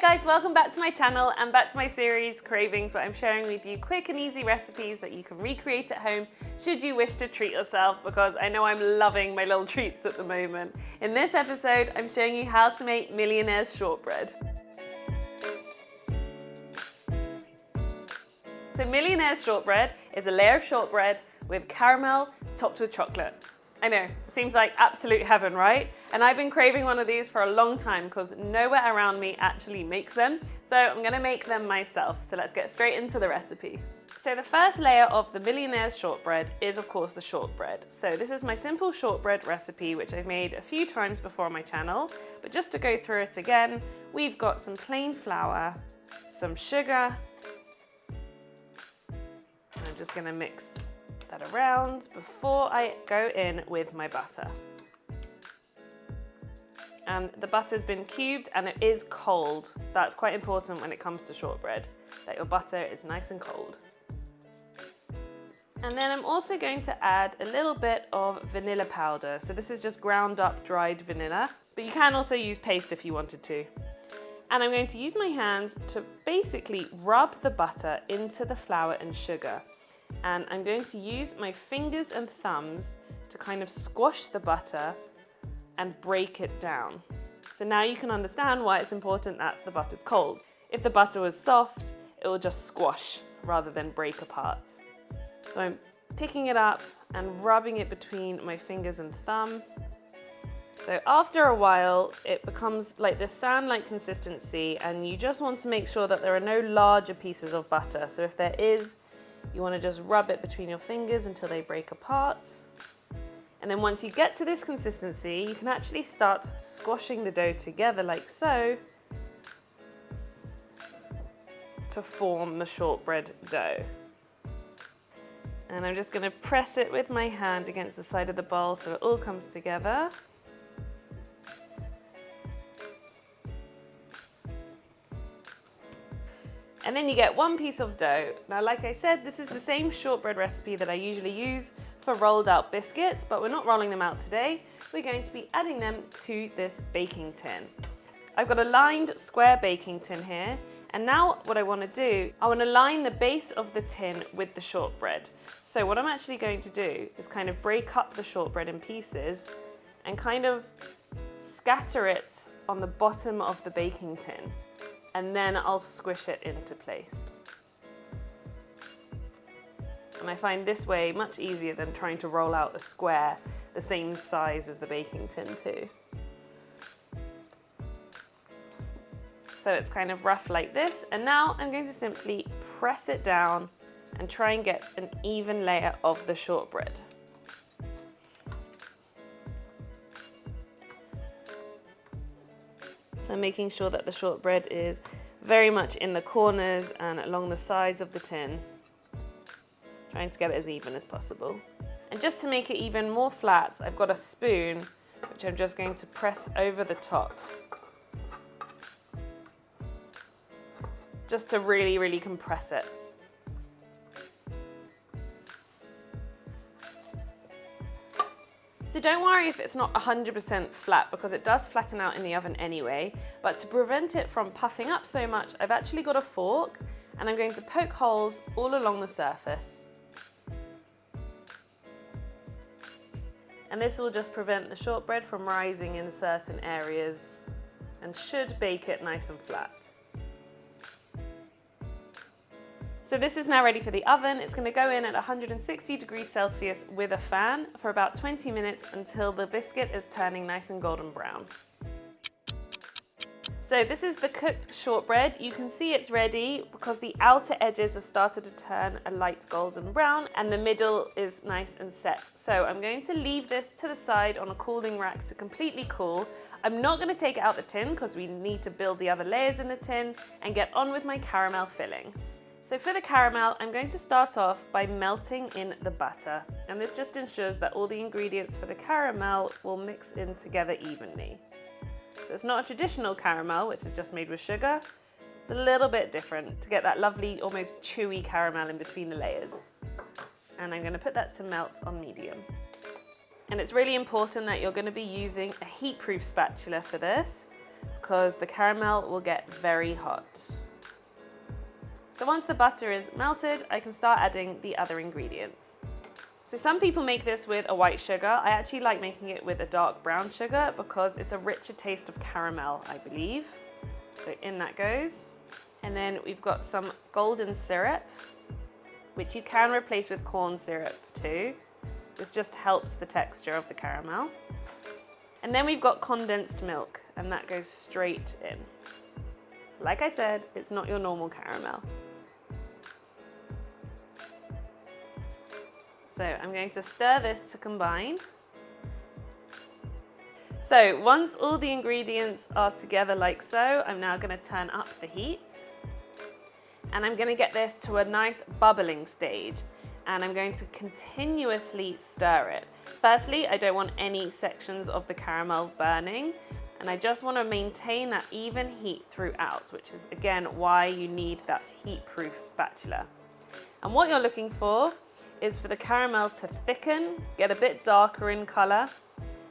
guys, welcome back to my channel and back to my series Cravings, where I'm sharing with you quick and easy recipes that you can recreate at home should you wish to treat yourself, because I know I'm loving my little treats at the moment. In this episode, I'm showing you how to make Millionaire's shortbread. So Millionaire's shortbread is a layer of shortbread with caramel topped with chocolate. I know, seems like absolute heaven, right? And I've been craving one of these for a long time because nowhere around me actually makes them. So I'm gonna make them myself. So let's get straight into the recipe. So the first layer of the Millionaire's shortbread is of course the shortbread. So this is my simple shortbread recipe, which I've made a few times before on my channel. But just to go through it again, we've got some plain flour, some sugar, and I'm just gonna mix that around before I go in with my butter. And the butter's been cubed and it is cold. That's quite important when it comes to shortbread, that your butter is nice and cold. And then I'm also going to add a little bit of vanilla powder. So this is just ground up dried vanilla, but you can also use paste if you wanted to. And I'm going to use my hands to basically rub the butter into the flour and sugar. And I'm going to use my fingers and thumbs to kind of squash the butter and break it down. So now you can understand why it's important that the butter's cold. If the butter was soft, it will just squash rather than break apart. So I'm picking it up and rubbing it between my fingers and thumb. So after a while, it becomes like this sand-like consistency, and you just want to make sure that there are no larger pieces of butter. So if there is, you want to just rub it between your fingers until they break apart. And then once you get to this consistency, you can actually start squashing the dough together like so to form the shortbread dough. And I'm just going to press it with my hand against the side of the bowl so it all comes together. And then you get one piece of dough. Now, like I said, this is the same shortbread recipe that I usually use for rolled out biscuits, but we're not rolling them out today. We're going to be adding them to this baking tin. I've got a lined square baking tin here. And now what I want to do, I want to line the base of the tin with the shortbread. So what I'm actually going to do is kind of break up the shortbread in pieces and kind of scatter it on the bottom of the baking tin. And then I'll squish it into place. And I find this way much easier than trying to roll out a square the same size as the baking tin too. So it's kind of rough like this, and now I'm going to simply press it down and try and get an even layer of the shortbread. So making sure that the shortbread is very much in the corners and along the sides of the tin, trying to get it as even as possible. And just to make it even more flat, I've got a spoon, which I'm just going to press over the top, just to really, really compress it. So don't worry if it's not 100% flat, because it does flatten out in the oven anyway, but to prevent it from puffing up so much, I've actually got a fork and I'm going to poke holes all along the surface. And this will just prevent the shortbread from rising in certain areas and should bake it nice and flat. So this is now ready for the oven. It's going to go in at 160 degrees Celsius with a fan for about 20 minutes until the biscuit is turning nice and golden brown. So this is the cooked shortbread. You can see it's ready because the outer edges have started to turn a light golden brown and the middle is nice and set. So I'm going to leave this to the side on a cooling rack to completely cool. I'm not going to take it out the tin because we need to build the other layers in the tin and get on with my caramel filling. So for the caramel, I'm going to start off by melting in the butter. And this just ensures that all the ingredients for the caramel will mix in together evenly. So it's not a traditional caramel, which is just made with sugar. It's a little bit different to get that lovely, almost chewy caramel in between the layers. And I'm going to put that to melt on medium. And it's really important that you're going to be using a heat-proof spatula for this. because the caramel will get very hot. So once the butter is melted, I can start adding the other ingredients. So some people make this with a white sugar. I actually like making it with a dark brown sugar because it's a richer taste of caramel, I believe. So in that goes. And then we've got some golden syrup, which you can replace with corn syrup too. This just helps the texture of the caramel. And then we've got condensed milk, and that goes straight in. So like I said, it's not your normal caramel. So I'm going to stir this to combine. So once all the ingredients are together like so, I'm now going to turn up the heat. And I'm going to get this to a nice bubbling stage. And I'm going to continuously stir it. Firstly, I don't want any sections of the caramel burning. And I just want to maintain that even heat throughout, which is again why you need that heat-proof spatula. And what you're looking for is for the caramel to thicken, get a bit darker in color,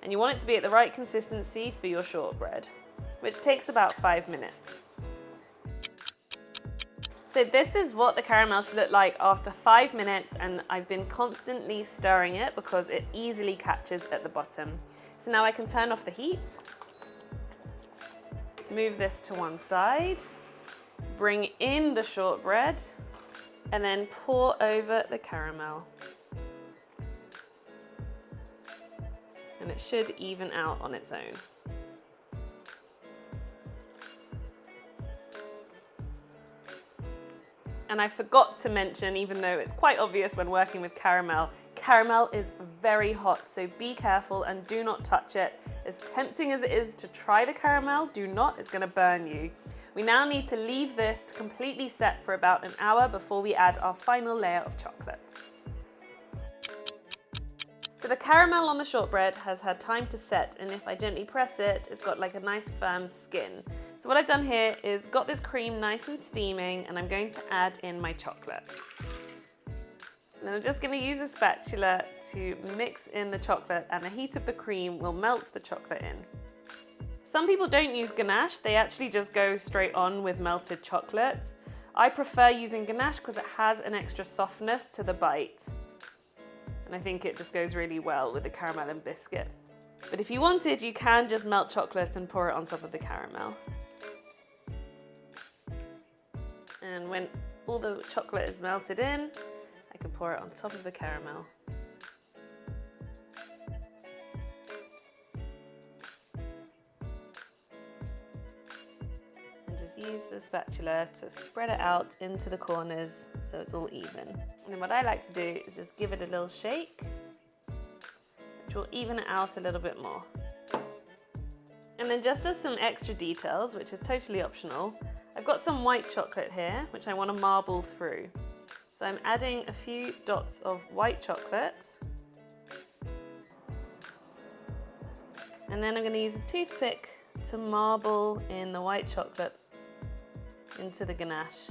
and you want it to be at the right consistency for your shortbread, which takes about 5 minutes. So this is what the caramel should look like after 5 minutes, and I've been constantly stirring it because it easily catches at the bottom. So now I can turn off the heat, move this to one side, bring in the shortbread, and then pour over the caramel. And it should even out on its own. And I forgot to mention, even though it's quite obvious when working with caramel, caramel is very hot, so be careful and do not touch it. As tempting as it is to try the caramel, do not, it's gonna burn you. We now need to leave this to completely set for about an hour before we add our final layer of chocolate. So the caramel on the shortbread has had time to set, and if I gently press it, it's got like a nice firm skin. So what I've done here is got this cream nice and steaming, and I'm going to add in my chocolate. And I'm just going to use a spatula to mix in the chocolate, and the heat of the cream will melt the chocolate in. Some people don't use ganache, they actually just go straight on with melted chocolate. I prefer using ganache because it has an extra softness to the bite. And I think it just goes really well with the caramel and biscuit. But if you wanted, you can just melt chocolate and pour it on top of the caramel. And when all the chocolate is melted in, I can pour it on top of the caramel. Use the spatula to spread it out into the corners so it's all even. And then what I like to do is just give it a little shake, which will even it out a little bit more. And then just as some extra details, which is totally optional, I've got some white chocolate here, which I want to marble through. So I'm adding a few dots of white chocolate. And then I'm going to use a toothpick to marble in the white chocolate into the ganache.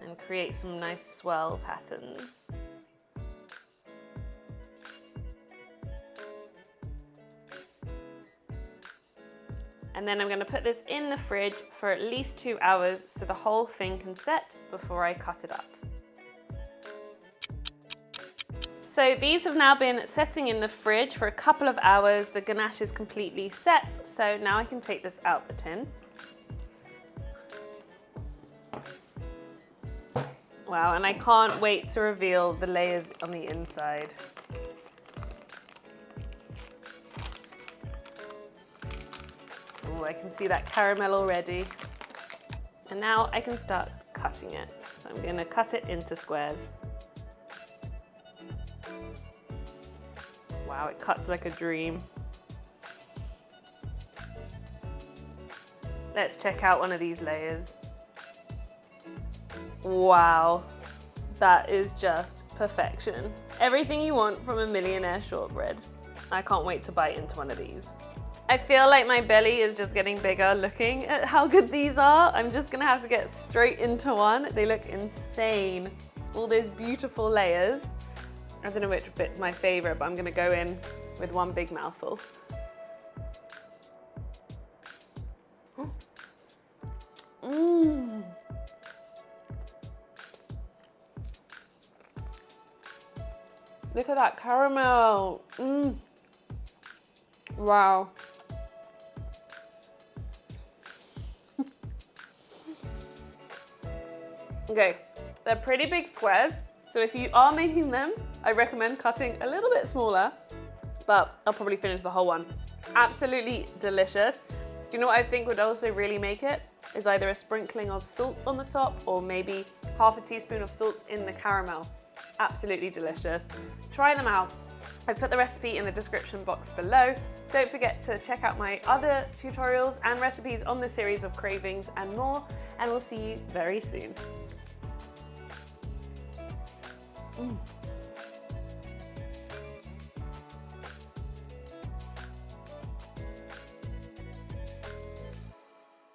And create some nice swirl patterns. And then I'm going to put this in the fridge for at least 2 hours so the whole thing can set before I cut it up. So these have now been setting in the fridge for a couple of hours. The ganache is completely set, so now I can take this out the tin. Wow, and I can't wait to reveal the layers on the inside. Oh, I can see that caramel already. And now I can start cutting it. So I'm going to cut it into squares. Wow, it cuts like a dream. Let's check out one of these layers. Wow, that is just perfection. Everything you want from a Millionaire shortbread. I can't wait to bite into one of these. I feel like my belly is just getting bigger looking at how good these are. I'm just gonna have to get straight into one. They look insane. All those beautiful layers. I don't know which bit's my favorite, but I'm gonna go in with one big mouthful. Mmm. Look at that caramel. Mmm. Wow. Okay, they're pretty big squares, so if you are making them, I recommend cutting a little bit smaller, but I'll probably finish the whole one. Absolutely delicious. Do you know what I think would also really make it? Is either a sprinkling of salt on the top or maybe half a teaspoon of salt in the caramel. Absolutely delicious. Try them out. I've put the recipe in the description box below. Don't forget to check out my other tutorials and recipes on the series of Cravings and more, and we'll see you very soon.